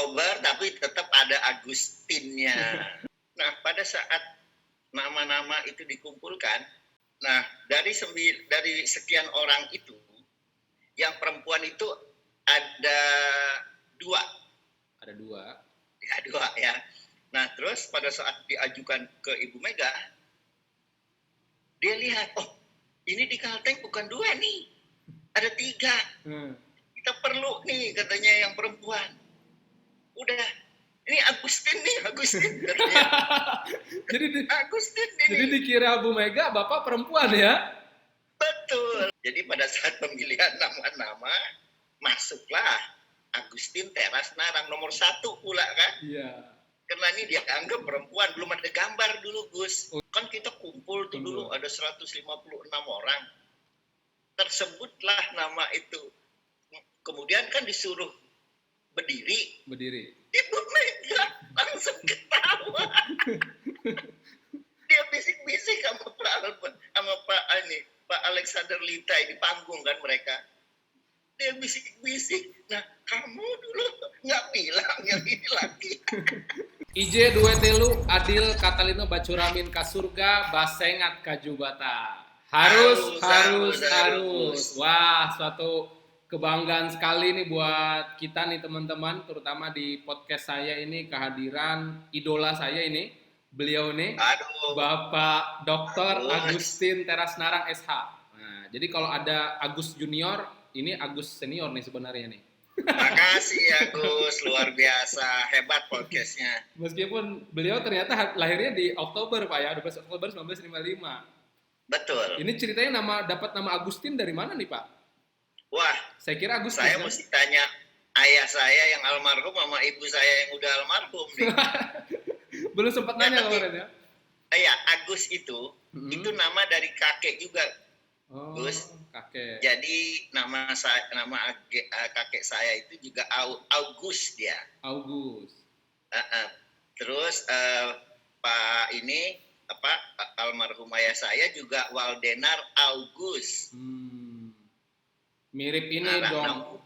Oktober tapi tetap ada Agustinnya. Nah, pada saat nama-nama itu dikumpulkan, nah dari sekian orang itu, yang perempuan itu ada dua. Ada dua. Ya, dua ya. Nah, terus pada saat diajukan ke Ibu Mega, dia lihat, oh ini di Kalteng bukan dua nih, ada tiga. Kita perlu nih katanya yang perempuan. Udah, ini Agustin katanya. Agustin ini. Jadi dikira Bu Mega Bapak perempuan ya? Betul. Jadi pada saat pemilihan nama-nama, masuklah Agustin Teras Narang nomor 1 pula kan? Iya. Karena ini dia anggap perempuan, belum ada gambar dulu Gus. Kan kita kumpul tuh dulu ada 156 orang. Tersebutlah nama itu. Kemudian kan disuruh berdiri. Ibu Mega langsung ketawa. Dia bisik-bisik sama Pak Alexander Litai di panggung kan mereka. Dia bisik-bisik. Nah, kamu dulu nggak bilang yang ini lagi. IJ dua telu adil Katalino bacuramin ka surga basengat ka jubata. Harus. Wah, suatu kebanggaan sekali nih buat kita nih teman-teman, terutama di podcast saya ini kehadiran idola saya ini, beliau nih, Bapak Dr. Agustin Teras Narang SH. Nah, jadi kalau ada Agus Junior, ini Agus Senior nih sebenarnya nih. Makasih ya Gus, luar biasa, hebat podcastnya. Meskipun beliau ternyata lahirnya di Oktober Pak ya, 12 Oktober 1955. Betul. Ini ceritanya dapat nama Agustin dari mana nih Pak? Wah, saya kira Agustin. Saya mesti tanya ayah saya yang almarhum sama ibu saya yang udah almarhum nih. Belum sempat nanya kemarin ya? Iya, Agus itu nama dari kakek juga. Gus, kakek. Jadi nama kakek saya itu juga August dia. August. Terus Pak ini almarhum ayah saya juga Waldenar August. Mirip ini dong.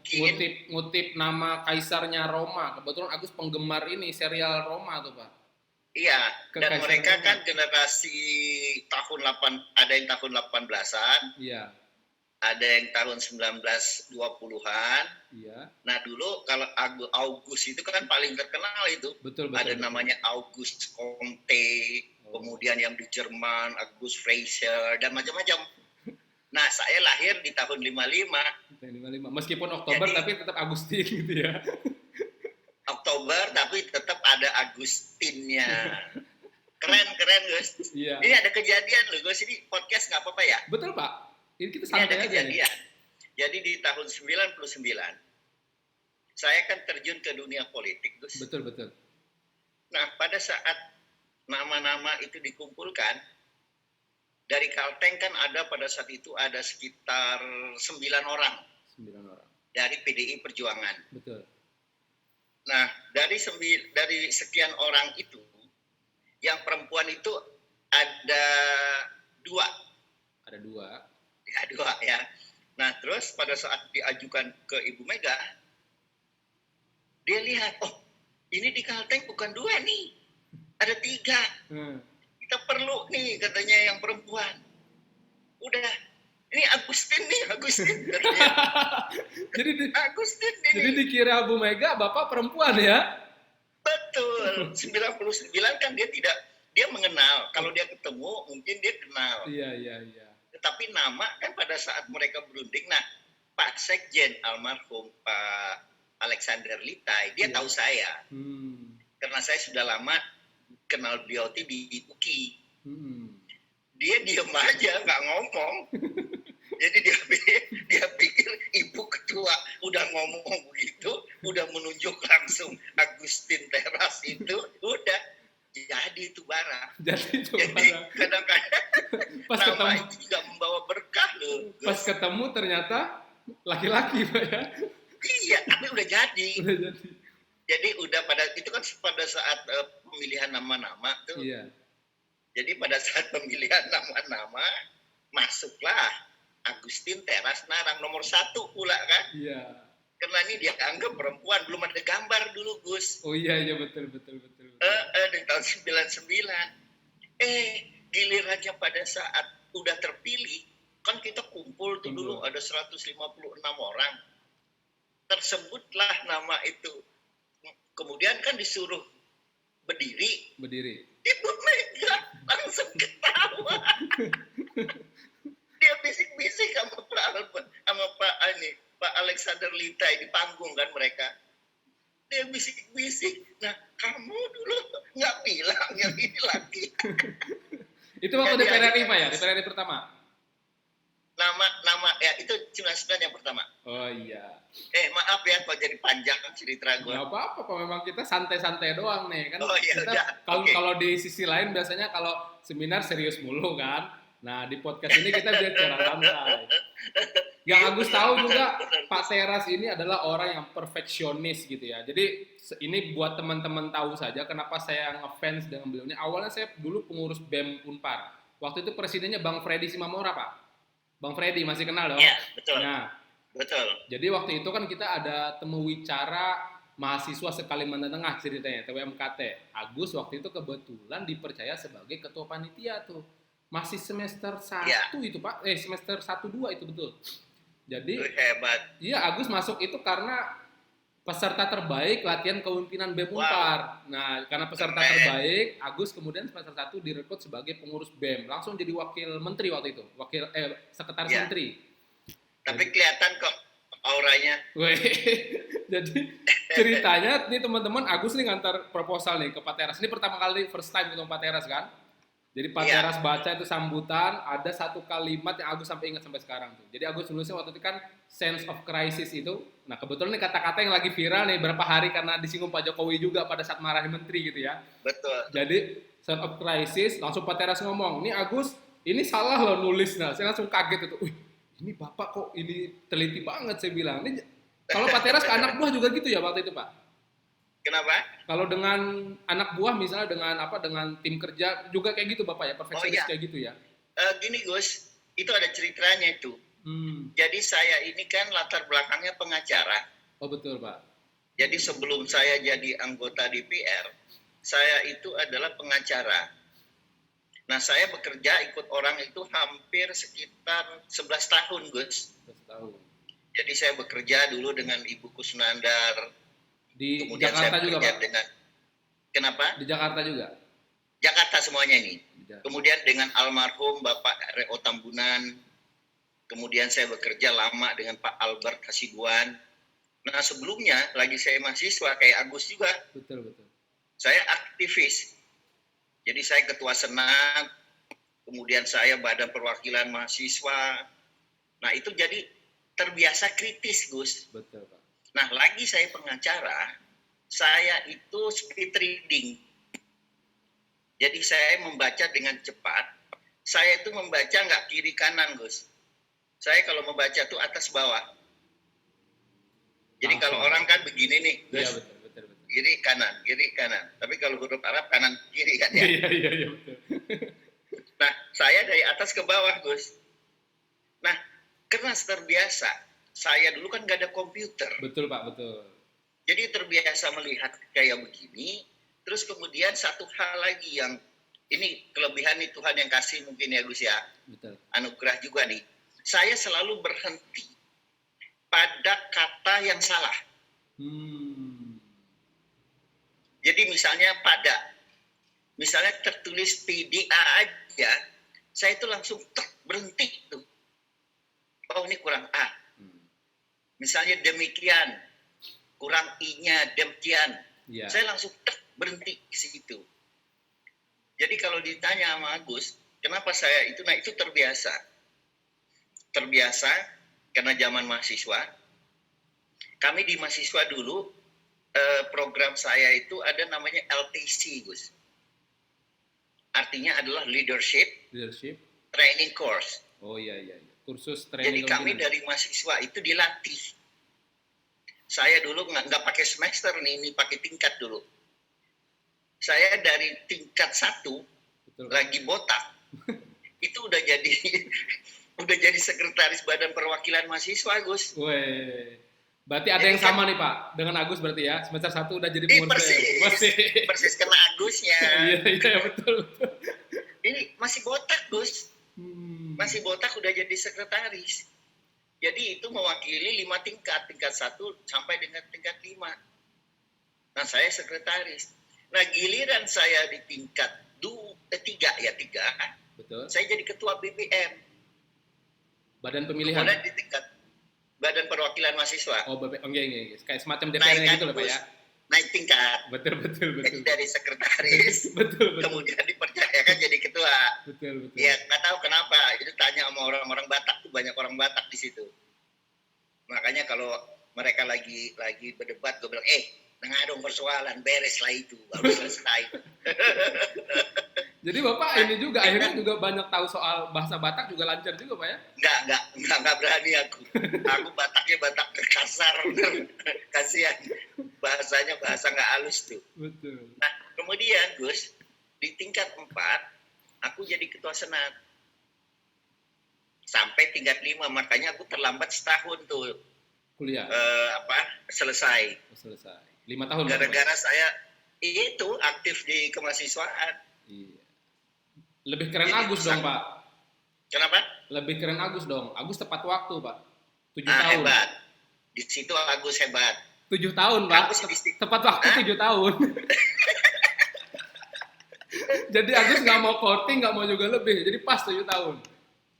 Ngutip nama kaisarnya Roma. Kebetulan Agus penggemar ini serial Roma tuh Pak. Iya, dan mereka kan generasi ada yang tahun 18-an. Iya. Ada yang tahun 1920-an. Iya. Nah, dulu kalau August itu kan paling terkenal itu. Betul. Ada namanya August Comte, kemudian yang di Jerman August Fraser dan macam-macam. Nah, saya lahir di tahun 55. Meskipun Oktober tapi tetap Agustin gitu ya. Oktober tapi tetap ada Agustinnya. Keren Gus. Iya. Ini ada kejadian loh Gus, ini podcast nggak apa-apa ya? Betul Pak. Ini kita santai ada aja kejadian. Nih. Jadi di tahun 99 saya kan terjun ke dunia politik Gus. Betul. Nah, pada saat nama-nama itu dikumpulkan, dari Kalteng kan ada pada saat itu ada sekitar 9 orang. Dari PDI Perjuangan. Betul. Nah, dari sekian orang itu, yang perempuan itu ada dua. Ada dua. Ya, dua ya. Nah, terus pada saat diajukan ke Ibu Mega, dia lihat, oh ini di Kalteng bukan dua nih, ada tiga. Kita perlu nih katanya yang perempuan. Udah, ini Agustin katanya. Agustin ini. Jadi dikira Bu Mega Bapak perempuan ya? Betul. 99 kan dia mengenal. Kalau dia ketemu mungkin dia kenal. Iya. Tetapi nama kan pada saat mereka berunding, nah Pak Sekjen almarhum Pak Alexander Litai, dia tahu saya. Karena saya sudah lama kenal beliau di UKI. Dia diam aja, nggak ngomong. Jadi dia pikir ibu ketua udah ngomong begitu, udah menunjuk langsung Agustin Teras itu, udah jadi itu barang. Jadi kadang-kadang nama itu juga membawa berkah loh. Pas ketemu ternyata laki-laki Pak ya? Iya, tapi udah jadi. Jadi udah itu kan pada saat pemilihan nama-nama tuh. Iya. Jadi pada saat pemilihan nama-nama masuklah Agustin Teras Narang nomor 1 pula kan? Iya. Karena ini dia anggap perempuan, belum ada gambar dulu, Gus. Oh iya betul. Di tahun 99. Gilirannya pada saat udah terpilih, kan kita kumpul tuh dulu ada 156 orang. Tersebutlah nama itu. Kemudian kan disuruh berdiri. Ibu Mega langsung ketawa. Dia bisik-bisik sama Pak Alexander Litai di panggung kan mereka. Dia bisik-bisik. Nah, kamu dulu nggak bilang yang ini lagi. Itu waktu DPR RI Pak ya? DPR RI pertama? Nama ya itu 99 yang pertama. Oh iya. Maaf ya kalau jadi panjang cerita gue. Nggak apa-apa, Pak. Memang kita santai-santai doang nih kan. Oh iya, kita kalau di sisi lain biasanya kalau seminar serius mulu kan. Nah, di podcast ini kita bicara santai. Yang Agus tahu juga Pak Teras ini adalah orang yang perfeksionis gitu ya. Jadi ini buat teman-teman tahu saja kenapa saya ngefans dengan beliau ini. Awalnya saya dulu pengurus BEM Unpar. Waktu itu presidennya Bang Freddy Simamora, Pak. Bang Freddy masih kenal dong? Iya, betul. Nah, betul. Jadi waktu itu kan kita ada temu wicara mahasiswa se-Kalimantan Tengah ceritanya, TWMKT. Agus waktu itu kebetulan dipercaya sebagai ketua panitia tuh. Masih semester 1 itu Pak, semester 1-2 itu betul. Jadi hebat. Iya, Agus masuk itu karena peserta terbaik latihan kepemimpinan BEM Unpar. Nah, karena peserta terbaik, Agus kemudian semester 1 direkrut sebagai pengurus BEM, langsung jadi wakil menteri waktu itu, sekretaris menteri. Tapi kelihatan kok auranya. Jadi ceritanya nih teman-teman, Agus nih ngantar proposal nih ke Pak Teras. Ini pertama kali first time ketemu Pak Teras kan? Jadi Pak Teras baca itu sambutan, ada satu kalimat yang Agus sampai ingat sampai sekarang tuh. Jadi Agus nulisnya waktu itu kan sense of crisis itu. Nah kebetulan ini kata-kata yang lagi viral nih berapa hari karena disinggung Pak Jokowi juga pada saat marahin menteri gitu ya. Betul. Jadi sense of crisis, langsung Pak Teras ngomong, ini Agus, ini salah loh nulis. Nah saya langsung kaget itu. Ini Bapak kok ini teliti banget saya bilang. Ini kalau Pak Teras ke anak buah juga gitu ya waktu itu Pak? Kenapa? Kalau dengan anak buah misalnya dengan tim kerja juga kayak gitu Bapak ya, perfeksionis kayak gitu ya? Gini Gus, itu ada ceritanya itu. Jadi saya ini kan latar belakangnya pengacara. Oh betul Pak. Jadi sebelum saya jadi anggota DPR, saya itu adalah pengacara. Nah saya bekerja ikut orang itu hampir sekitar 11 tahun Gus. 11 tahun. Jadi saya bekerja dulu dengan Ibu Kusnandar. Di Jakarta juga Pak? Kenapa? Di Jakarta juga? Jakarta semuanya ini. Kemudian dengan almarhum Bapak Reo Tambunan. Kemudian saya bekerja lama dengan Pak Albert Hasibuan. Nah sebelumnya lagi saya mahasiswa kayak Agus juga. Betul. Saya aktivis. Jadi saya ketua senat. Kemudian saya badan perwakilan mahasiswa. Nah itu jadi terbiasa kritis Gus. Betul Pak. Nah, lagi saya pengacara, saya itu speed reading. Jadi saya membaca dengan cepat. Saya itu membaca nggak kiri kanan, Gus. Saya kalau membaca tuh atas bawah. Jadi kalau orang kan begini nih, Gus. Iya, betul. Kiri kanan. Tapi kalau huruf Arab kanan kiri kan ya. Iya, betul. Nah, saya dari atas ke bawah, Gus. Nah, karena terbiasa. Saya dulu kan nggak ada komputer. Betul Pak, betul. Jadi terbiasa melihat kayak begini. Terus kemudian satu hal lagi yang ini kelebihan nih Tuhan yang kasih mungkin ya Gus ya. Betul. Anugerah juga nih. Saya selalu berhenti pada kata yang salah. Jadi misalnya pada. Misalnya tertulis TDA aja. Saya itu langsung berhenti tuh. Oh ini kurang A. Misalnya demikian, kurang I-nya, demikian. Yeah. Saya langsung berhenti di situ. Jadi kalau ditanya sama Agus, kenapa saya itu, nah itu terbiasa. Terbiasa karena zaman mahasiswa. Kami di mahasiswa dulu, program saya itu ada namanya LTC, Gus. Artinya adalah Leadership Training Course. Oh iya. Kursus training. Jadi kami dari mahasiswa itu dilatih. Saya dulu nggak pakai semester ini pakai tingkat dulu. Saya dari tingkat 1 lagi botak. Itu udah jadi sekretaris Badan Perwakilan Mahasiswa, Gus. Berarti ada yang sama nih Pak, dengan Agus berarti ya, semester 1 udah jadi pengurus BEM. Persis kena Agusnya. Iya betul. Ini masih botak Gus, masih botak udah jadi sekretaris. Jadi itu mewakili 5 tingkat 1 sampai dengan tingkat 5. Nah saya sekretaris. Nah giliran saya di tingkat 3, betul. Saya jadi ketua BPM. Badan pemilihan. Kemudian di tingkat Badan Perwakilan Mahasiswa. Oh, iya. Kayak semacam DPR gitu loh, Pak ya. Naik tingkat. Betul. Jadi dari sekretaris. betul. Kemudian dipercayakan jadi ketua. Betul. Ya, nggak tahu kenapa. Itu tanya sama orang-orang Batak tuh, banyak orang Batak di situ. Makanya kalau mereka lagi berdebat, gue bilang, nggak dong persoalan, beres lah itu, baru selesai. Jadi Bapak ini juga akhirnya juga banyak tahu soal bahasa Batak juga lancar juga Pak ya? Enggak berani aku. Aku Bataknya Batak kasar, kasihan. Bahasanya bahasa nggak halus tuh. Betul. Nah kemudian Gus, di tingkat 4, aku jadi ketua senat. Sampai tingkat 5, makanya aku terlambat setahun tuh. Kuliah? Selesai. 5 tahun. Gara-gara saya itu aktif di kemahasiswaan. Iya. Lebih keren Agus dong, Pak. Kenapa? Lebih keren Agus dong. Agus tepat waktu, Pak. 7 tahun. Hebat. Di situ Agus hebat. 7 tahun, Pak. Tepat waktu 7 tahun. Jadi Agus nggak mau courting, nggak mau juga lebih. Jadi pas 7 tahun.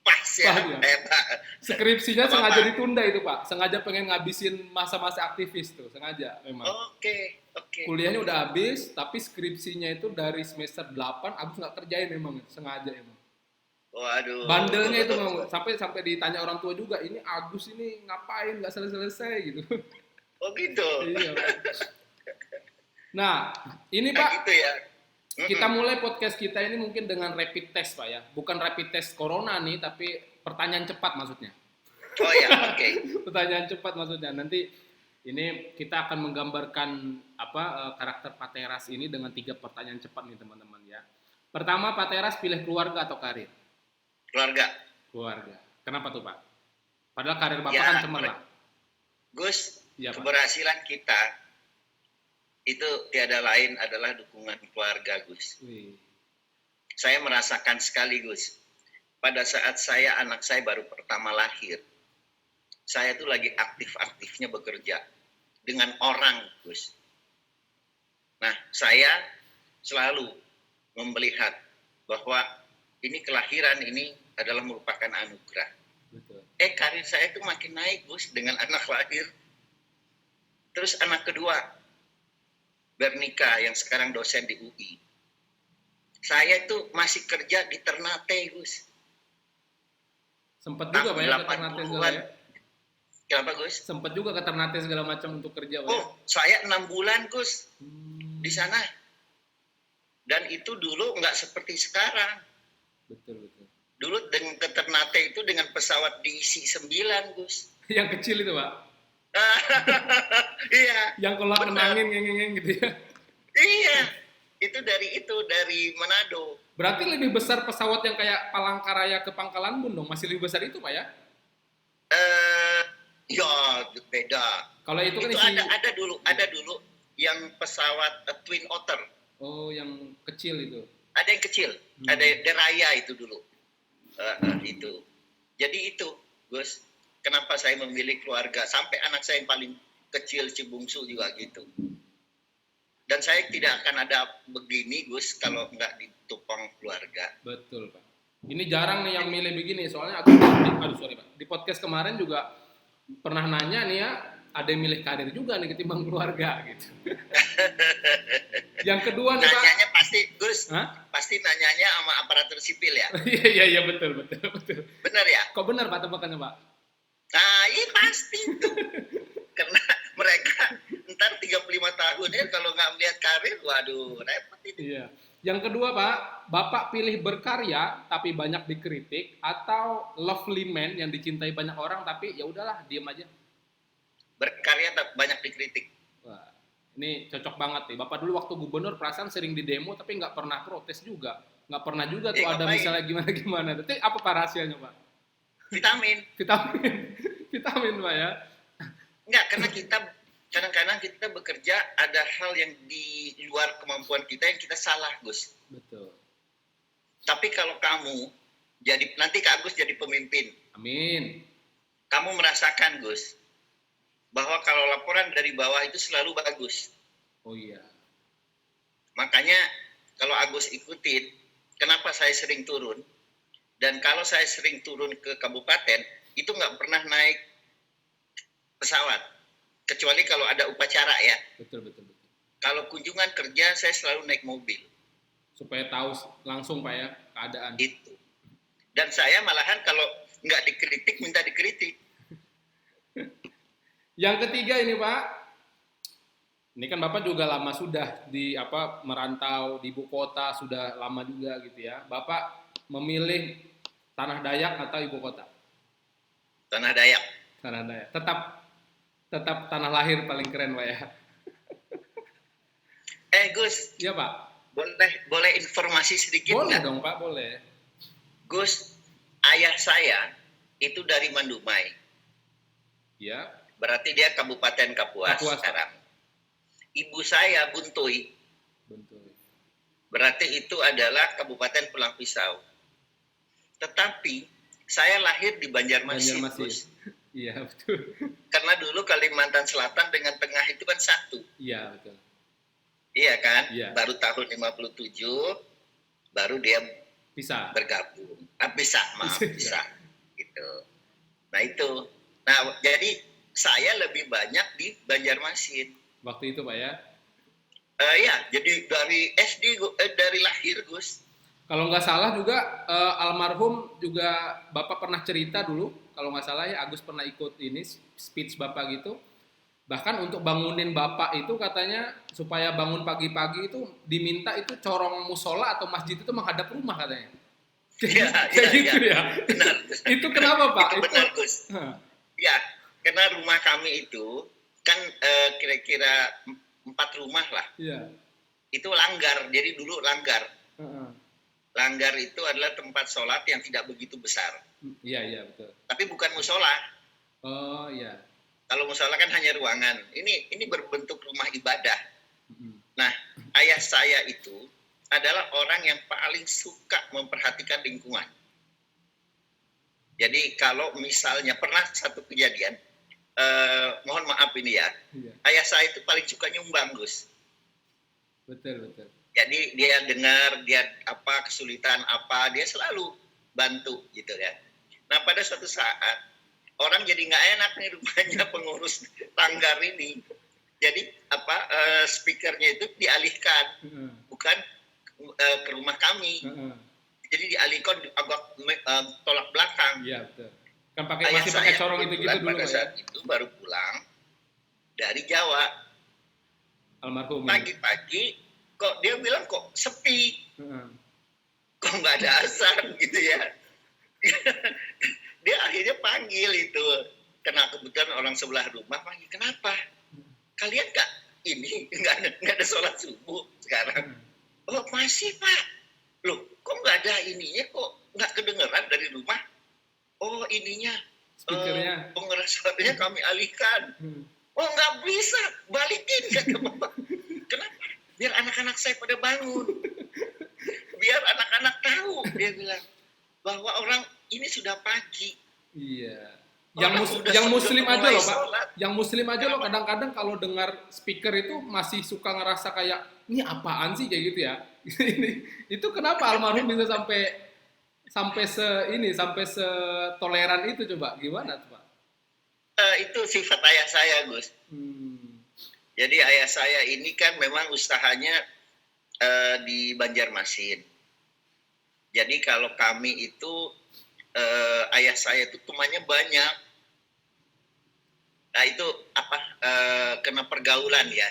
Pas ya. Hebat. Skripsinya sengaja ditunda itu, Pak. Sengaja pengen ngabisin masa-masa aktivis tuh. Sengaja memang. Oke. Kuliahnya udah habis, tapi skripsinya itu dari semester 8 Agus nggak kerjain memang, sengaja emang. Waduh. Bandelnya itu memang, sampai ditanya orang tua juga, ini Agus ini ngapain nggak selesai gitu. Oh gitu. Iya. Nah, ini Pak, gitu ya. Kita mulai podcast kita ini mungkin dengan rapid test Pak ya, bukan rapid test corona nih, tapi pertanyaan cepat maksudnya. Oh ya, oke. Pertanyaan cepat maksudnya. Nanti ini kita akan menggambarkan karakter Pak Teras ini dengan 3 pertanyaan cepat nih teman-teman ya. Pertama, Pak Teras pilih keluarga atau karir? Keluarga. Kenapa tuh Pak? Padahal karir Bapak kan cemerlang. Gus, ya, keberhasilan kita itu tiada lain adalah dukungan keluarga Gus. Saya merasakan sekali Gus. Pada saat anak saya baru pertama lahir, saya tuh lagi aktif-aktifnya bekerja dengan orang, Gus. Nah, saya selalu melihat bahwa ini kelahiran ini adalah merupakan anugerah. Betul. Karir saya itu makin naik, Gus, dengan anak lahir. Terus anak kedua, Bernika yang sekarang dosen di UI. Saya itu masih kerja di Ternate, Gus. Sempat juga Pak ya ke Ternate segala ya? Kenapa Gus? Sempat juga ke Ternate segala macam untuk kerja Pak. Saya 6 bulan Gus di sana. Dan itu dulu nggak seperti sekarang. Betul. Dulu dengan ke Ternate itu dengan pesawat diisi 9 Gus. Yang kecil itu Pak? Iya. Yang kalau menangin ngeng gitu ya? Iya. Itu dari Manado. Berarti lebih besar pesawat yang kayak Palangkaraya ke Pangkalan Bun dong? Masih lebih besar itu Pak ya? Ya beda. Kalau itu kan ada dulu yang pesawat Twin Otter. Oh, yang kecil itu. Ada yang kecil, ada deraya itu dulu. Itu. Jadi itu, Gus. Kenapa saya memilih keluarga? Sampai anak saya yang paling kecil, si bungsu juga gitu. Dan saya tidak akan ada begini, Gus, kalau nggak ditopang keluarga. Betul, Pak. Ini jarang nih yang milih begini, soalnya aku sorry Pak. Di podcast kemarin juga pernah nanya nih ya, ada yang milih karir juga nih ketimbang keluarga gitu. Yang kedua nih Pak. Nanyanya pasti, Gus, pasti nanyanya sama aparatur sipil ya? Iya, betul. Benar ya? Kok benar Pak tebakannya Pak? Nah, iya pasti tuh. Karena mereka ntar 35 tahun ya kalau nggak melihat karir, waduh, repot itu. Iya. Yang kedua Pak, Bapak pilih berkarya tapi banyak dikritik atau lovely man yang dicintai banyak orang tapi ya udahlah diam aja. Berkarya tapi banyak dikritik. Wah, ini cocok banget nih. Bapak dulu waktu gubernur perasaan sering di demo tapi nggak pernah protes juga. Nggak pernah juga tuh ada misalnya gimana. Tapi apa Pak rahasianya Pak? Vitamin Pak ya. Enggak, karena kita kadang-kadang kita bekerja ada hal yang di luar kemampuan kita yang kita salah, Gus. Betul. Tapi kalau kamu nanti Kak Agus jadi pemimpin. Amin. Kamu merasakan, Gus, bahwa kalau laporan dari bawah itu selalu bagus. Oh iya. Makanya kalau Agus ikutin, kenapa saya sering turun? Dan kalau saya sering turun ke kabupaten, itu nggak pernah naik pesawat. Kecuali kalau ada upacara ya. Betul. Kalau kunjungan kerja, saya selalu naik mobil. Supaya tahu langsung Pak ya, keadaan. Itu. Dan saya malahan kalau nggak dikritik, minta dikritik. Yang ketiga ini Pak, ini kan Bapak juga lama sudah merantau di ibu kota, sudah lama juga gitu ya. Bapak memilih tanah Dayak atau ibu kota? Tanah Dayak. Tanah Dayak. Tetap tanah lahir paling keren Pak ya. Gus. Iya Pak. Boleh informasi sedikit? Boleh dong Pak, boleh. Gus, ayah saya itu dari Mandumai. Ya. Berarti dia Kabupaten Kapuas sekarang. Ibu saya Buntui. Berarti itu adalah Kabupaten Pulang Pisau. Tetapi saya lahir di Banjarmasin. Gus. Iya, betul. Karena dulu Kalimantan Selatan dengan Tengah itu kan satu. Iya, betul. Iya kan? Iya. Baru tahun 57 baru dia bergabung. Bisa. Gitu. Nah, itu. Nah, jadi saya lebih banyak di Banjarmasin. Waktu itu Pak ya? Ya, jadi dari SD, dari lahir Gus. Kalau nggak salah juga almarhum juga Bapak pernah cerita dulu, kalau nggak salah ya Agus pernah ikut ini speech Bapak gitu. Bahkan untuk bangunin Bapak itu katanya supaya bangun pagi-pagi itu diminta itu corong musola atau masjid itu menghadap rumah katanya. Kayak gitu ya. Benar. Itu kenapa Pak? Itu benar Gus. Ya, karena rumah kami itu kan kira-kira 4 rumah lah. Iya. Itu langgar, jadi dulu langgar. Langgar itu adalah tempat sholat yang tidak begitu besar. Iya betul. Tapi bukan musola. Oh iya. Kalau musola kan hanya ruangan. Ini berbentuk rumah ibadah. Nah, ayah saya itu adalah orang yang paling suka memperhatikan lingkungan. Jadi kalau misalnya pernah satu kejadian, mohon maaf ini ya, ayah saya itu paling suka nyumbang Gus. Betul. Jadi dia dengar, dia kesulitan dia selalu bantu gitu ya. Nah pada suatu saat orang jadi nggak enak nih rupanya pengurus langgar ini. Jadi speakernya itu dialihkan, bukan ke rumah kami. Jadi dialihkan agak tolak belakang. Iya betul. Kan masih pakai corong itu gitu dulu. Pada saat itu baru pulang dari Jawa. Almarhum. Pagi-pagi kok dia bilang kok sepi, kok nggak ada azan gitu ya. Dia akhirnya panggil itu, karena kebetulan orang sebelah rumah panggil, kenapa? Kalian nggak ini nggak ada sholat subuh sekarang? Oh masih Pak. Loh kok nggak ada ininya, kok nggak kedengeran dari rumah? Oh ininya, pengeras suaranya kami alihkan. Oh nggak bisa, balikin kata Bapak. Kenapa? Biar anak-anak saya pada bangun. Biar anak-anak tahu, dia bilang, bahwa orang ini sudah pagi. Iya. Yang muslim aja loh Pak. Yang muslim aja loh kadang-kadang kalau dengar speaker itu masih suka ngerasa kayak, ini apaan sih kayak gitu ya. Itu kenapa almarhum bisa sampai setoleran itu coba? Gimana tuh Pak? Itu sifat ayah saya Gus. Jadi ayah saya ini kan memang usahanya di Banjarmasin. Jadi kalau kami itu ayah saya itu temannya banyak. Nah itu kena pergaulan ya.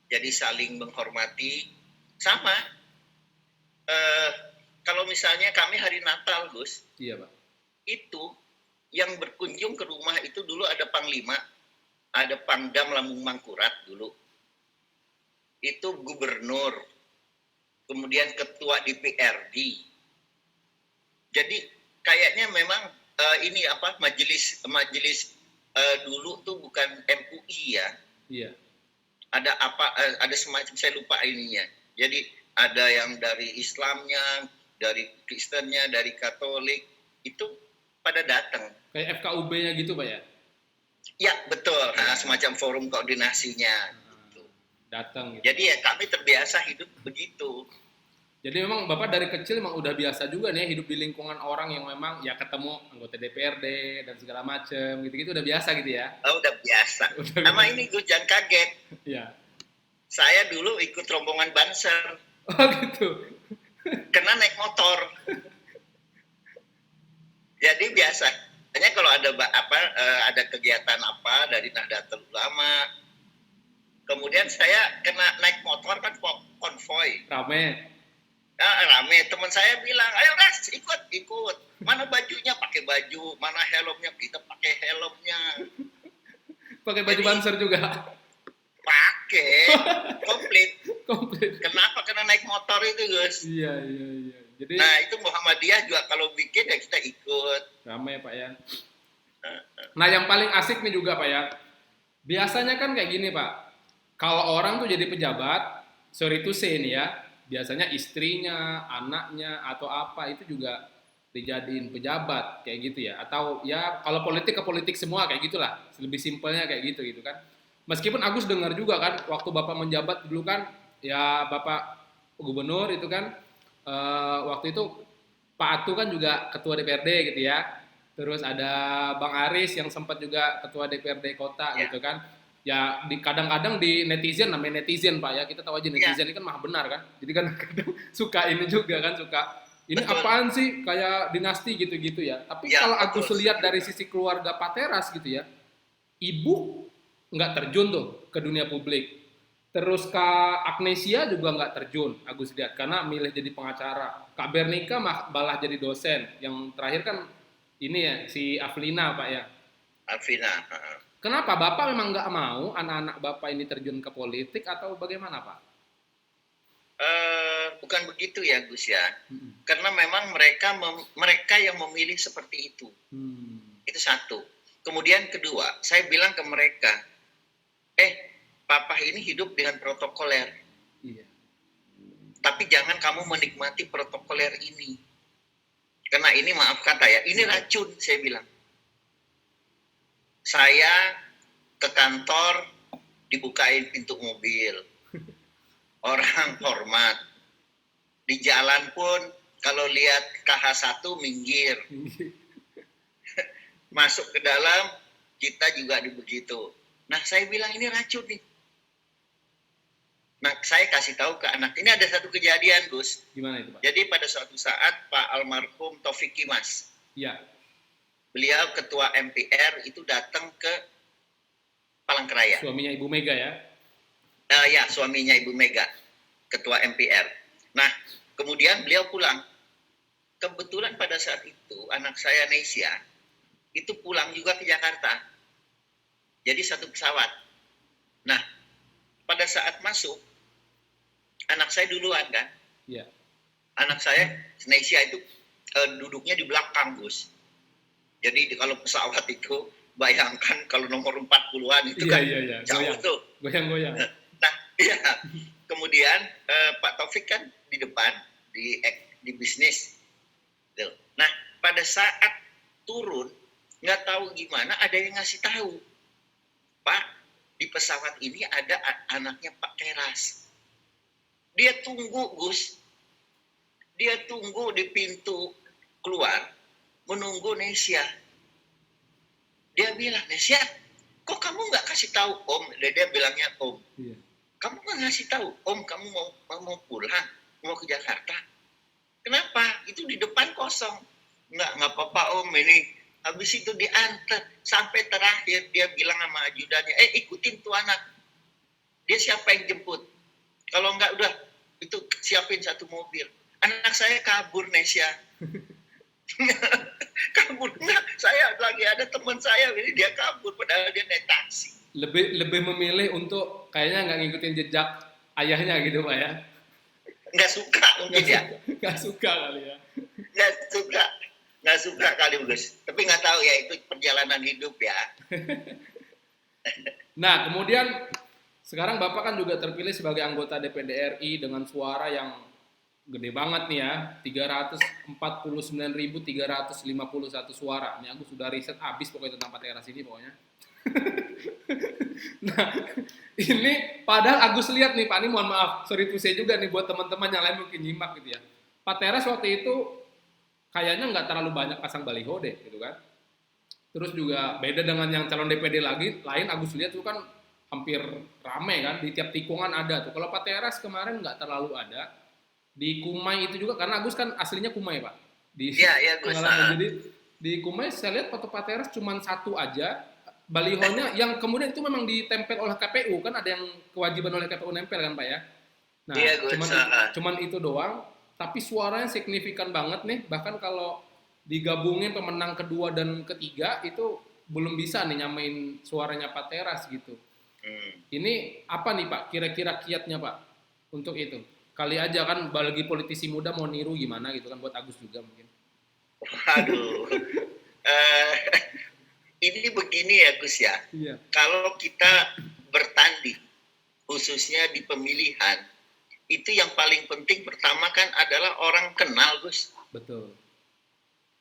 Jadi saling menghormati. Sama. Kalau misalnya kami hari Natal Gus. Iya Pak. Itu yang berkunjung ke rumah itu dulu ada Panglima. Ada Pangdam Lambung Mangkurat dulu. Itu gubernur. Kemudian ketua DPRD. Jadi kayaknya memang majelis dulu tuh bukan MUI ya. Iya. Ada apa? Ada semacam, saya lupa ininya. Jadi ada yang dari Islamnya, dari Kristennya, dari Katolik, itu pada datang. Kayak FKUB-nya gitu Pak ya? Ya betul, semacam forum koordinasinya. Gitu. Datang. Gitu. Jadi ya kami terbiasa hidup begitu. Jadi memang Bapak dari kecil memang udah biasa juga nih hidup di lingkungan orang yang memang ya ketemu anggota DPRD dan segala macem gitu-gitu udah biasa gitu ya? Oh, udah biasa. Sama ini gue jangan kaget. Iya. Saya dulu ikut rombongan Banser. Oh gitu. Kena naik motor. Jadi biasanya kalau ada ada kegiatan apa dari Nahdlatul Ulama, kemudian saya kena naik motor kan konvoy. Rame. Rame. Teman saya bilang, ayo Ras, ikut. Mana bajunya? Pakai baju. Mana helmnya? Kita pakai helmnya. Pakai baju Banser juga? Pakai. Komplit. Komplit. Kenapa kena naik motor itu, Gus? Iya. Jadi, nah, itu Muhammadiyah juga kalau bikin ya kita ikut. Ramai Pak ya. Nah, yang paling asik nih juga Pak ya. Biasanya kan kayak gini Pak. Kalau orang tuh jadi pejabat, sorry to say nih ya, biasanya istrinya, anaknya, atau apa itu juga dijadiin pejabat kayak gitu ya. Atau ya kalau politik ke politik semua kayak gitulah. Lebih simpelnya kayak gitu kan. Meskipun Agus dengar juga kan waktu Bapak menjabat dulu kan ya Bapak gubernur itu kan waktu itu Pak Atu kan juga ketua DPRD gitu ya. Terus ada Bang Aris yang sempat juga ketua DPRD kota gitu kan. Ya kadang-kadang di netizen, namanya netizen Pak ya, kita tahu aja netizen ini kan maha benar kan. Jadi kan kadang suka ini juga kan, suka ini apaan sih kayak dinasti gitu-gitu ya. Tapi kalau Agus lihat dari sisi keluarga Pak Teras gitu ya, ibu nggak terjun tuh ke dunia publik. Terus Kak Agnesia juga nggak terjun, Agus lihat, karena milih jadi pengacara. Kak Bernika malah jadi dosen. Yang terakhir kan ini ya, si Aflina Pak ya. Aflina. Kenapa Bapak memang nggak mau anak-anak Bapak ini terjun ke politik atau bagaimana Pak? Bukan begitu ya Gus ya. Karena memang mereka yang memilih seperti itu. Itu satu. Kemudian kedua, saya bilang ke mereka, Papa ini hidup dengan protokoler. Iya. Tapi jangan kamu menikmati protokoler ini. Karena ini maaf kata ya, ini racun saya bilang. Saya ke kantor dibukain pintu mobil. Orang hormat. Di jalan pun kalau lihat KH1 minggir. Masuk ke dalam kita juga begitu. Nah, saya bilang ini racun nih. Nah, saya kasih tahu ke anak. Ini ada satu kejadian, Gus. Gimana itu, Pak? Jadi pada suatu saat Pak almarhum Taufik Kimas. Iya. Beliau ketua MPR itu datang ke Palangkaraya. Suaminya Ibu Mega ya? Ya, suaminya Ibu Mega, ketua MPR. Nah, kemudian beliau pulang. Kebetulan pada saat itu anak saya Nesia itu pulang juga ke Jakarta. Jadi satu pesawat. Nah, pada saat masuk, anak saya duluan kan? Iya. Anak saya, Nesia itu duduknya di belakang, Gus. Jadi kalau pesawat itu, bayangkan kalau nomor 40-an itu kan jauh tuh. Goyang-goyang. Nah, iya. Kemudian Pak Taufik kan di depan, di bisnis. Nah, pada saat turun, nggak tahu gimana, ada yang ngasih tahu. Pak, di pesawat ini ada anaknya Pak Teras. Dia tunggu, Gus. Dia tunggu di pintu keluar, menunggu Nesia. Dia bilang, Nesia, kok kamu nggak kasih tahu Om? Dia bilangnya Om. Iya. Kamu nggak ngasih tahu Om, kamu mau pulang, mau ke Jakarta. Kenapa? Itu di depan kosong. Nggak apa-apa Om, ini. Habis itu diantar. Sampai terakhir dia bilang sama ajudannya, ikutin tuh anak. Dia siapa yang jemput? Kalau nggak udah, itu siapin satu mobil. Anak saya kabur, Nesia. Kaburnya, saya lagi ada teman saya, ini dia kabur, padahal dia naik taksi. Lebih memilih untuk kayaknya nggak ngikutin jejak ayahnya gitu Pak ya? Nggak suka mungkin ya. Nggak suka kali ya. Nggak suka. Nggak suka kali Gus. Tapi nggak tahu ya, itu perjalanan hidup ya. Nah, kemudian sekarang Bapak kan juga terpilih sebagai anggota DPD RI dengan suara yang gede banget nih ya, 349.351 suara. Ini aku sudah riset habis pokoknya tentang Pak Teras ini pokoknya. Nah, ini padahal Agus lihat nih Pak, ini mohon maaf, sorry to say juga nih buat teman-teman yang lain mungkin nyimak gitu ya. Pak Teras waktu itu kayaknya nggak terlalu banyak pasang baliho deh gitu kan. Terus juga beda dengan yang calon DPD lain Agus lihat tuh kan hampir rame kan, di tiap tikungan ada tuh. Kalau Pak Teras kemarin nggak terlalu ada. Di Kumai itu juga, karena Agus kan aslinya Kumai Pak. Iya Gus. Jadi di Kumai saya lihat foto Pak Teras cuma satu aja, balihonya yang kemudian itu memang ditempel oleh KPU, kan ada yang kewajiban oleh KPU nempel kan Pak ya. Nah, iya, cuman itu doang, tapi suaranya signifikan banget nih, bahkan kalau digabungin pemenang kedua dan ketiga itu belum bisa nih nyamain suaranya Pak Teras gitu. Ini apa nih Pak, kira-kira kiatnya Pak untuk itu? Kali aja kan bagi politisi muda mau niru gimana gitu kan, buat Agus juga mungkin. Waduh. Ini begini ya Gus ya. Iya. Kalau kita bertanding, khususnya di pemilihan, itu yang paling penting pertama kan adalah orang kenal Gus. Betul.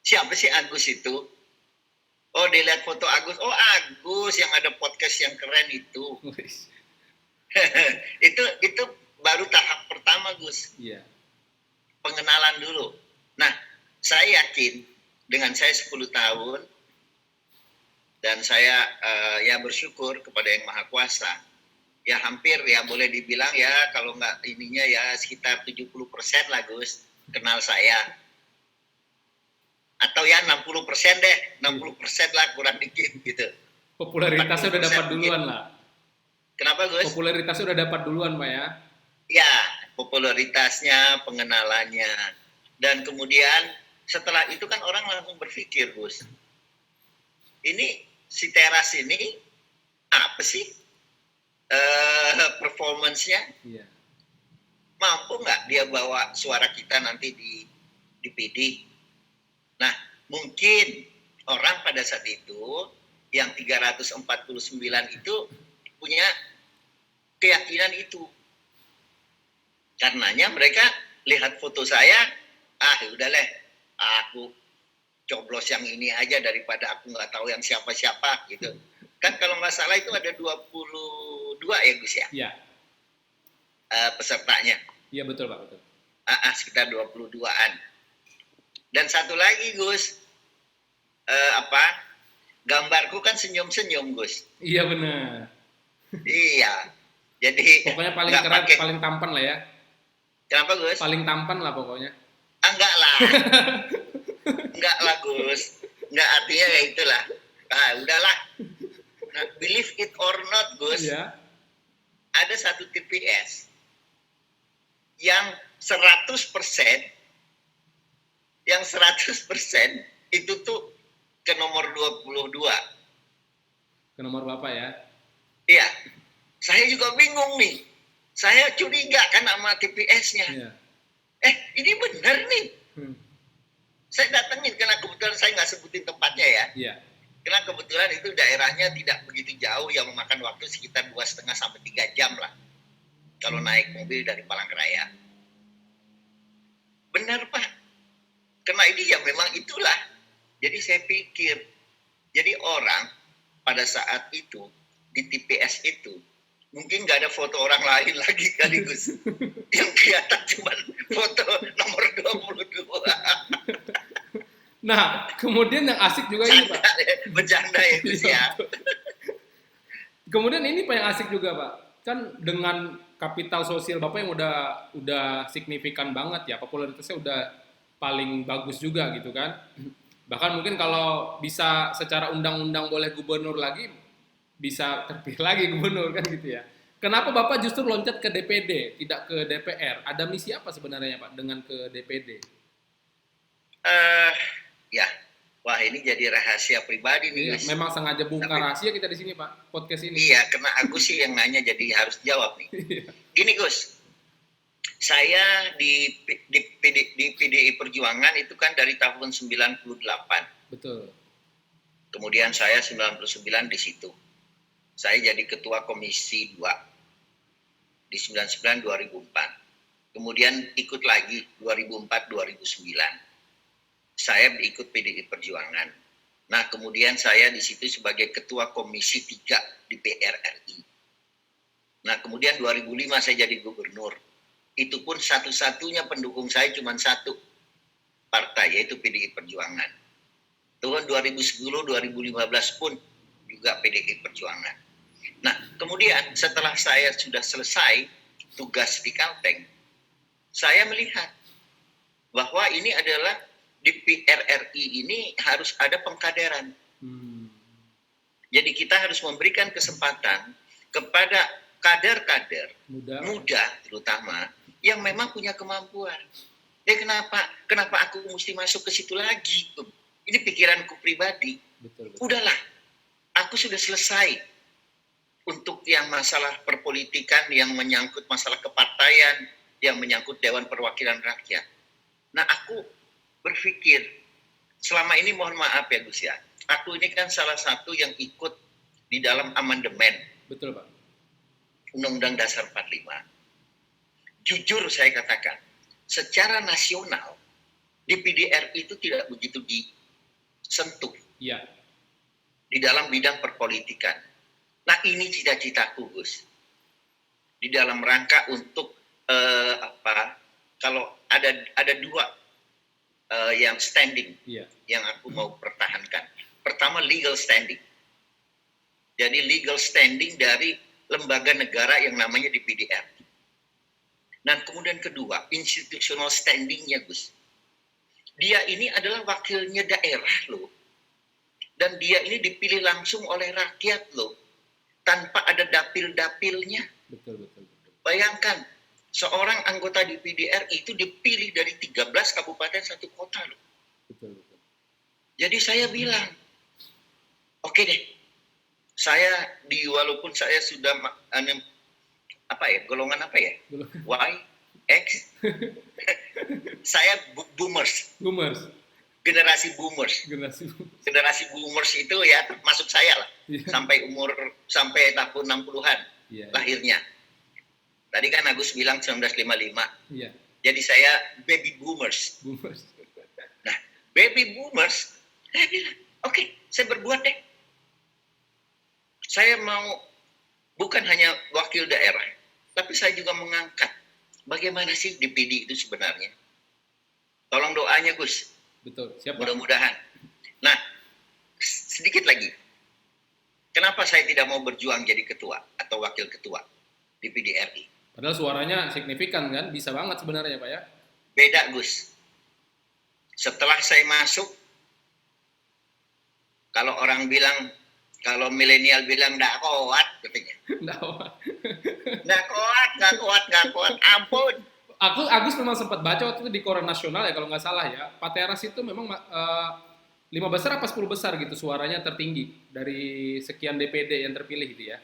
Siapa sih Agus itu? Oh, dilihat foto Agus. Oh, Agus yang ada podcast yang keren itu. itu baru tahap pertama Gus. Iya. Pengenalan dulu. Nah, saya yakin dengan saya 10 tahun dan saya ya bersyukur kepada Yang Maha Kuasa. Ya hampir ya boleh dibilang ya kalau nggak ininya ya sekitar 70% lah Gus kenal saya. Atau ya 60% deh, 60% lah kurang dikit gitu. Popularitasnya udah dapat duluan lah. Kenapa Gus? Popularitasnya udah dapat duluan Pak ya. Ya, popularitasnya, pengenalannya. Dan kemudian setelah itu kan orang langsung berpikir Gus, ini si Teras ini apa sih performance-nya? Iya. Mampu nggak dia bawa suara kita nanti di PD? Nah, mungkin orang pada saat itu yang 349 itu punya keyakinan itu. Karenanya mereka lihat foto saya, udah deh, aku coblos yang ini aja daripada aku nggak tahu yang siapa-siapa gitu. Kan kalau nggak salah itu ada 22 ya Gus ya? Iya. Pesertanya. Iya betul Pak, betul. Sekitar 22-an. Dan satu lagi Gus, gambarku kan senyum-senyum Gus. Iya benar. Iya. Jadi pokoknya paling keren, paling tampan lah ya. Kenapa Gus? Paling tampan lah pokoknya. Enggak lah. Enggak lah Gus. Enggak, artinya ya itulah. Udahlah. Nah, believe it or not Gus. Iya. Ada satu TPS yang 100% itu tuh ke nomor 22. Ke nomor Bapak ya? Iya. Saya juga bingung nih. Saya curiga kan sama TPS-nya. Iya. Ini benar nih. Saya datengin karena kebetulan saya nggak sebutin tempatnya ya. Iya. Karena kebetulan itu daerahnya tidak begitu jauh, yang memakan waktu sekitar 2,5 sampai 3 jam lah. Kalau naik mobil dari Palangkaraya. Benar Pak. Karena ini ya memang itulah. Jadi saya pikir, jadi orang pada saat itu di TPS itu mungkin nggak ada foto orang lain lagi kali Gus. Yang kelihatan cuma foto nomor 22. Nah, kemudian yang asik juga ini Pak. Bercanda ya Gus ya. Kemudian ini Pak yang asik juga Pak. Kan dengan kapital sosial Bapak yang udah signifikan banget ya, popularitasnya udah paling bagus juga gitu kan. Bahkan mungkin kalau bisa secara undang-undang boleh gubernur lagi, bisa terpilih lagi gubernur kan gitu ya. Kenapa Bapak justru loncat ke DPD, tidak ke DPR? Ada misi apa sebenarnya Pak dengan ke DPD? Ya, wah ini jadi rahasia pribadi nih. Iya, memang sengaja bongkar rahasia kita di sini Pak, podcast ini. Iya, karena Agus sih yang nanya jadi harus jawab nih. Gini Gus, Saya di PDI Perjuangan itu kan dari tahun 98. Betul. Kemudian saya 99 di situ. Saya jadi ketua komisi 2 di 99 2004. Kemudian ikut lagi 2004 2009. Saya ikut PDI Perjuangan. Nah, kemudian saya di situ sebagai ketua komisi 3 di PRRI. Nah, kemudian 2005 saya jadi gubernur. Itu pun satu-satunya pendukung saya cuma satu partai, yaitu PDI Perjuangan. Tahun 2010-2015 pun juga PDI Perjuangan. Nah, kemudian setelah saya sudah selesai tugas di Kalteng, saya melihat bahwa ini adalah di PRRI ini harus ada pengkaderan. Jadi kita harus memberikan kesempatan kepada kader-kader muda terutama yang memang punya kemampuan. Kenapa aku mesti masuk ke situ lagi? Ini pikiranku pribadi. Betul. Udahlah, aku sudah selesai untuk yang masalah perpolitikan, yang menyangkut masalah kepartaian, yang menyangkut Dewan Perwakilan Rakyat. Nah, aku berpikir, selama ini mohon maaf ya Gus ya, aku ini kan salah satu yang ikut di dalam amandemen. Betul Pak. Undang-Undang Dasar 45. Jujur saya katakan, secara nasional di PDRI itu tidak begitu disentuh di dalam bidang perpolitikan. Nah, ini cita-citaku Gus. Di dalam rangka untuk kalau ada dua yang standing yang aku mau pertahankan. Pertama, legal standing. Jadi legal standing dari lembaga negara yang namanya di PDRI. Dan kemudian kedua, institutional standing-nya Gus. Dia ini adalah wakilnya daerah loh. Dan dia ini dipilih langsung oleh rakyat loh. Tanpa ada dapil-dapilnya. Betul. Bayangkan, seorang anggota di PDRI itu dipilih dari 13 kabupaten 1 kota loh. Betul. Jadi saya bilang, oke deh, saya walaupun saya sudah golongan apa ya? Y, X. Saya boomers. Generasi boomers. Generasi boomers itu ya termasuk saya lah. Sampai tahun 60-an lahirnya. Tadi kan Agus bilang 1955. Jadi saya baby boomers. Nah, baby boomers, saya bilang, oke, saya berbuat deh. Saya mau bukan hanya wakil daerah, tapi saya juga mengangkat bagaimana sih di PD itu sebenarnya. Tolong doanya Gus. Betul, siap. Mudah-mudahan. Nah, sedikit lagi. Kenapa saya tidak mau berjuang jadi ketua atau wakil ketua di PDRI? Padahal suaranya signifikan kan, bisa banget sebenarnya Pak ya. Beda Gus. Setelah saya masuk, kalau orang bilang, kalau milenial bilang nggak kuat, katanya. Nggak kuat, ampun. Agus memang sempat baca waktu itu di koran nasional ya kalau nggak salah ya. Pak Teras itu memang 5 besar apa 10 besar gitu suaranya tertinggi dari sekian DPD yang terpilih gitu ya.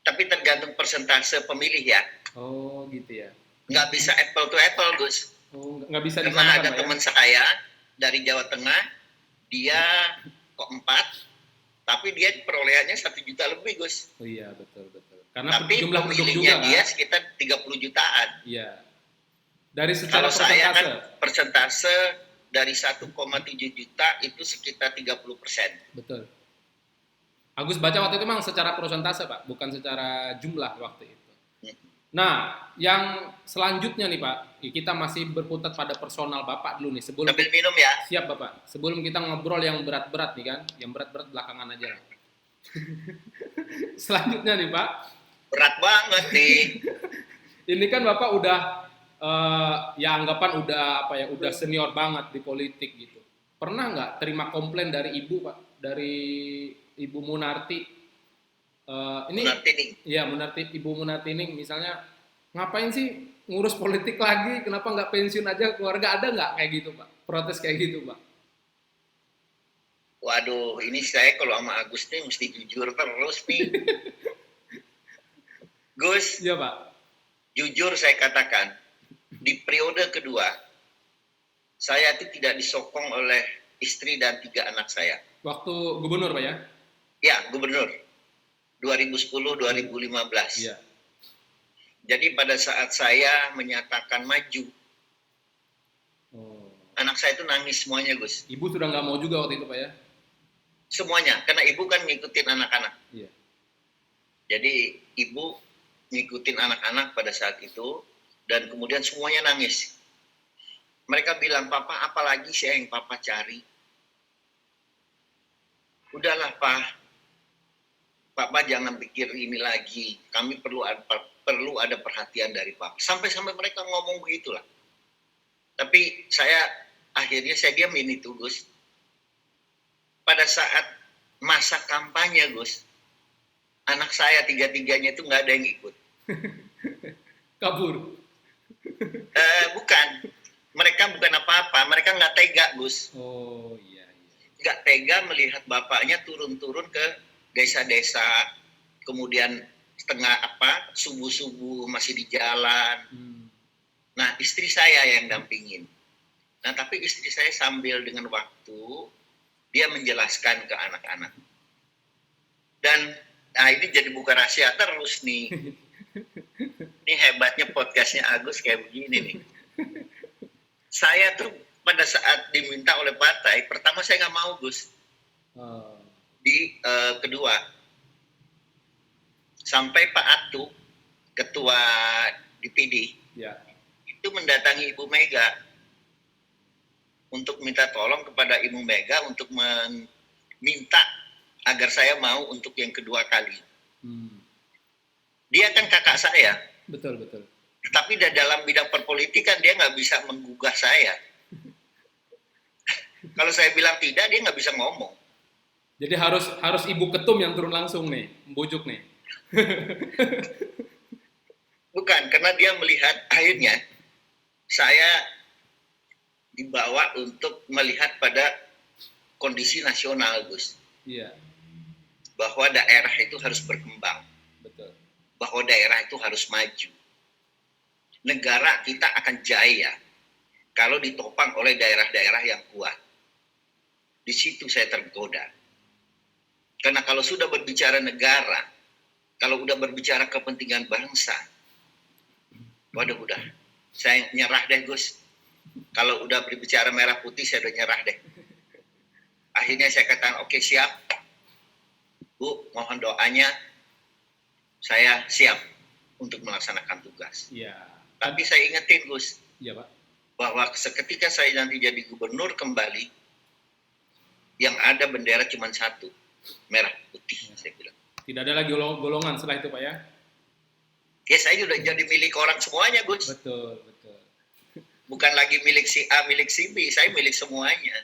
Tapi tergantung persentase pemilih ya. Oh gitu ya. Nggak bisa apple to apple Gus. Oh nggak bisa. Karena ada teman saya dari Jawa Tengah, dia kok 4. Tapi dia perolehannya 1 juta lebih, Gus. Oh iya, betul. Karena tapi jumlah pemilihnya juga, dia kan? sekitar 30 jutaan. Iya. Dari secara kalau saya kan persentase dari 1,7 juta itu sekitar 30%. Betul. Agus baca waktu itu memang secara persentase, Pak, bukan secara jumlah waktu itu. Nah, yang selanjutnya nih, Pak, kita masih berputar pada personal Bapak dulu nih. Sambil minum ya. Siap, Bapak. Sebelum kita ngobrol yang berat-berat nih kan, yang berat-berat belakangan aja lah. Selanjutnya nih, Pak. Berat banget nih. Ini kan Bapak udah, ya anggapan udah senior banget di politik gitu. Pernah nggak terima komplain dari Ibu, Pak? Dari Ibu Munarti? Ibu Munartining misalnya, ngapain sih ngurus politik lagi, kenapa nggak pensiun aja keluarga, ada nggak kayak gitu Pak? Protes kayak gitu Pak? Waduh, ini saya kalau sama Agus nih mesti jujur terus nih. Gus. Iya Pak. Jujur saya katakan, di periode kedua, saya itu tidak disokong oleh istri dan 3 anak saya. Waktu gubernur, Pak ya? Ya, gubernur. 2010-2015. Iya. Jadi pada saat saya menyatakan maju, anak saya itu nangis semuanya, Gus. Ibu sudah nggak mau juga waktu itu, Pak ya? Semuanya, karena ibu kan ngikutin anak-anak. Iya. Jadi ibu ngikutin anak-anak pada saat itu, dan kemudian semuanya nangis. Mereka bilang, Papa, apalagi sih yang Papa cari? Udahlah, Pak. Papa jangan pikir ini lagi. Kami perlu ada perhatian dari Papa. Sampai-sampai mereka ngomong begitulah. Tapi akhirnya saya diamin itu, Gus. Pada saat masa kampanye, Gus, anak saya 3-3-nya itu nggak ada yang ikut. Kabur? Bukan. Mereka bukan apa-apa, mereka nggak tega, Gus. Oh iya. Nggak tega melihat bapaknya turun-turun ke desa-desa, kemudian subuh-subuh masih di jalan. Nah, istri saya yang dampingin. Nah, tapi istri saya sambil dengan waktu, dia menjelaskan ke anak-anak. Dan, ini jadi buka rahasia terus nih. Ini hebatnya podcastnya Agus kayak begini nih. Saya tuh pada saat diminta oleh partai, pertama saya nggak mau, Gus. Di kedua, sampai Pak Atu, ketua DPD, ya, itu mendatangi Ibu Mega untuk minta tolong kepada Ibu Mega untuk meminta agar saya mau untuk yang kedua kali. Dia kan kakak saya. Betul. Tapi dalam bidang perpolitikan dia nggak bisa menggugah saya. Kalau saya bilang tidak, dia nggak bisa ngomong. Jadi harus ibu ketum yang turun langsung nih, membujuk nih. Bukan, karena dia melihat akhirnya saya dibawa untuk melihat pada kondisi nasional, Gus. Iya. Bahwa daerah itu harus berkembang. Betul. Bahwa daerah itu harus maju. Negara kita akan jaya kalau ditopang oleh daerah-daerah yang kuat. Di situ saya tergoda. Karena kalau sudah berbicara negara, kalau udah berbicara kepentingan bangsa, waduh udah, saya nyerah deh, Gus. Kalau udah berbicara merah putih, saya udah nyerah deh. Akhirnya saya katakan, oke, siap. Bu, mohon doanya, saya siap untuk melaksanakan tugas. Iya. Tapi saya ingetin, Gus, iya, Pak, bahwa seketika saya nanti jadi gubernur kembali, yang ada bendera cuma satu, merah putih, saya bilang. Tidak ada lagi golongan setelah itu, Pak ya? Ya, saya sudah jadi milik orang semuanya, Gus. Betul. Bukan lagi milik si A, milik si B, saya milik semuanya.